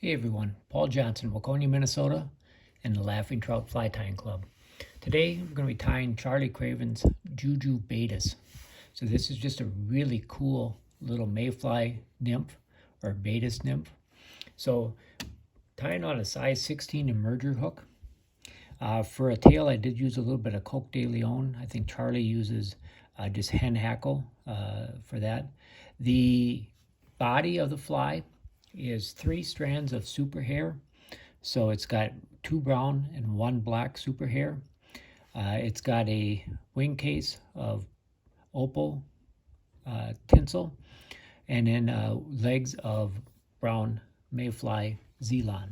Hey everyone, Paul Johnson, Waconia, Minnesota, and the Laughing Trout Fly Tying Club. Today we're going to be tying Charlie Craven's Juju Baetis. So this is just a really cool little mayfly nymph or Baetis nymph. So tying on a size 16 emerger hook. For a tail I did use a little bit of Coq de Leon. I think Charlie uses just hen hackle for that. The body of the fly is 3 strands of super hair. So it's got 2 brown and 1 black super hair. It's got a wing case of opal tinsel, and then legs of brown mayfly Zelon.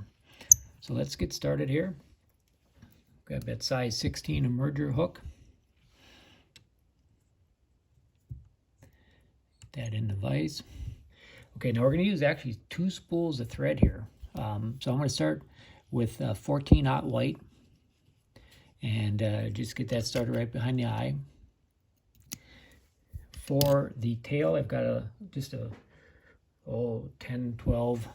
So let's get started here. Grab that size 16 emerger hook. Get that in the vise. Okay, now we're going to use actually 2 spools of thread here. So I'm going to start with 14-aught white and just get that started right behind the eye. For the tail, I've got just 10, 12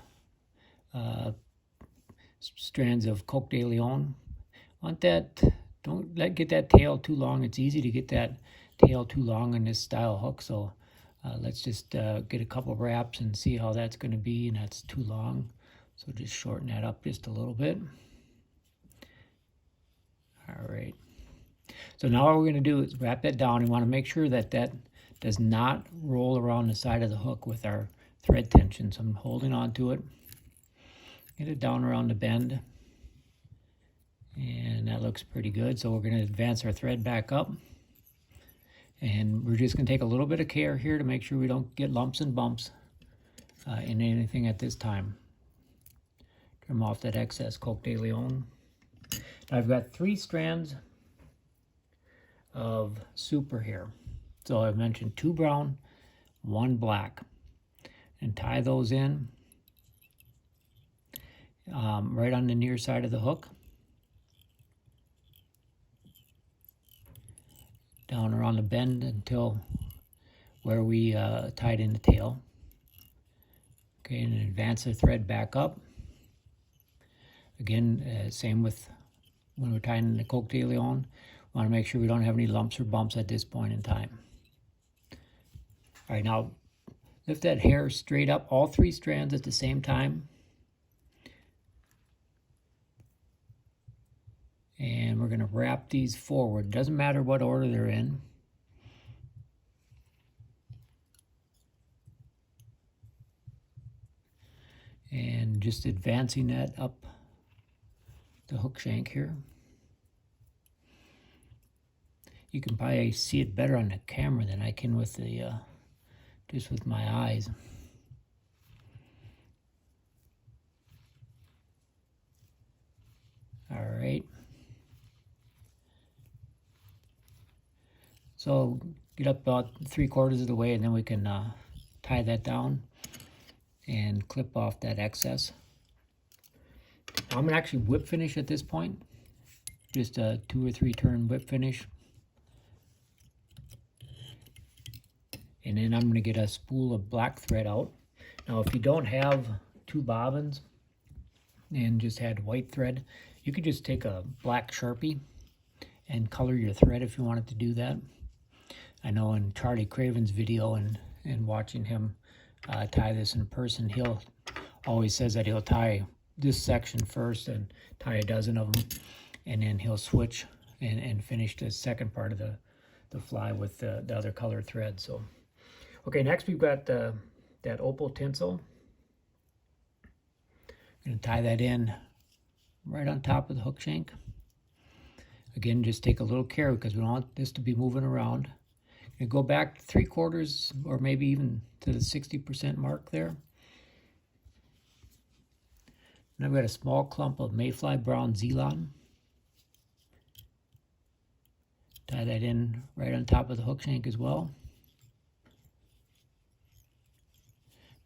strands of Coq de Leon. Want that, don't get that tail too long. It's easy to get that tail too long on this style hook, so let's just get a couple wraps and see how that's going to be, and that's too long. So just shorten that up just a little bit. All right. So now what we're going to do is wrap that down. You want to make sure that that does not roll around the side of the hook with our thread tension. So I'm holding on to it. Get it down around the bend. And that looks pretty good. So we're going to advance our thread back up. And we're just going to take a little bit of care here to make sure we don't get lumps and bumps in anything at this time. Trim off that excess Coq de Leon. Now I've got 3 strands of super hair. So I've mentioned 2 brown, 1 black. And tie those in right on the near side of the hook. Down around the bend until where we tied in the tail. Okay, and then advance the thread back up. Again, same with when we're tying in the Coq de Leon. Want to make sure we don't have any lumps or bumps at this point in time. All right, now lift that hair straight up, all 3 strands at the same time. And we're going to wrap these forward. Doesn't matter what order they're in. And just advancing that up the hook shank here. You can probably see it better on the camera than I can with the just with my eyes. All right. So get up about 3/4 of the way, and then we can tie that down and clip off that excess. I'm going to actually whip finish at this point. Just a 2 or 3 turn whip finish. And then I'm going to get a spool of black thread out. Now if you don't have 2 bobbins and just had white thread, you could just take a black Sharpie and color your thread if you wanted to do that. I know in Charlie Craven's video and watching him tie this in person, he'll always says that he'll tie this section first and tie a dozen of them, and then he'll switch and finish the second part of the fly with the other colored thread. So, okay, next we've got that opal tinsel. I'm going to tie that in right on top of the hook shank. Again, just take a little care because we don't want this to be moving around. And go back 3/4 or maybe even to the 60% mark there. And I've got a small clump of mayfly brown Zelon. Tie that in right on top of the hook shank as well.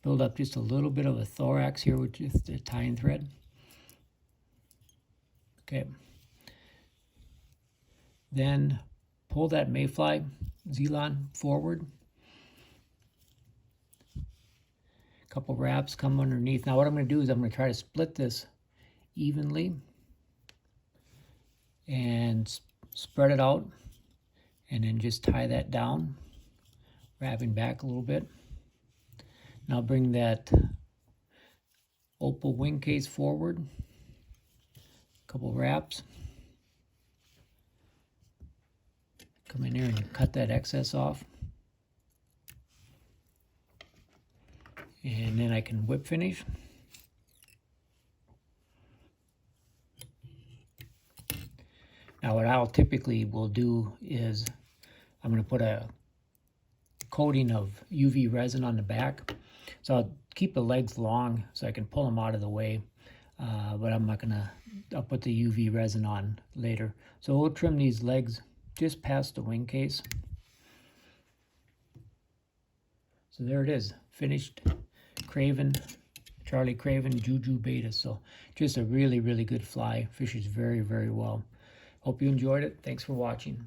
Build up just a little bit of a thorax here with just the tying thread. Okay. Then pull that mayfly Zelon forward. couple wraps come underneath. Now what I'm going to do is I'm going to try to split this evenly and spread it out, and then just tie that down, wrapping back a little bit. Now bring that opal wing case forward, a couple wraps, come in here and cut that excess off, and then I can whip finish. Now what I'll typically will do is I'm going to put a coating of UV resin on the back. So I'll keep the legs long so I can pull them out of the way, but I'm not going to, I'll put the UV resin on later. So we'll trim these legs just past the wing case. So there it is, finished Craven, Charlie Craven, Juju Baetis. So just a really, really good fly. Fishes very, very well. Hope you enjoyed it. Thanks for watching.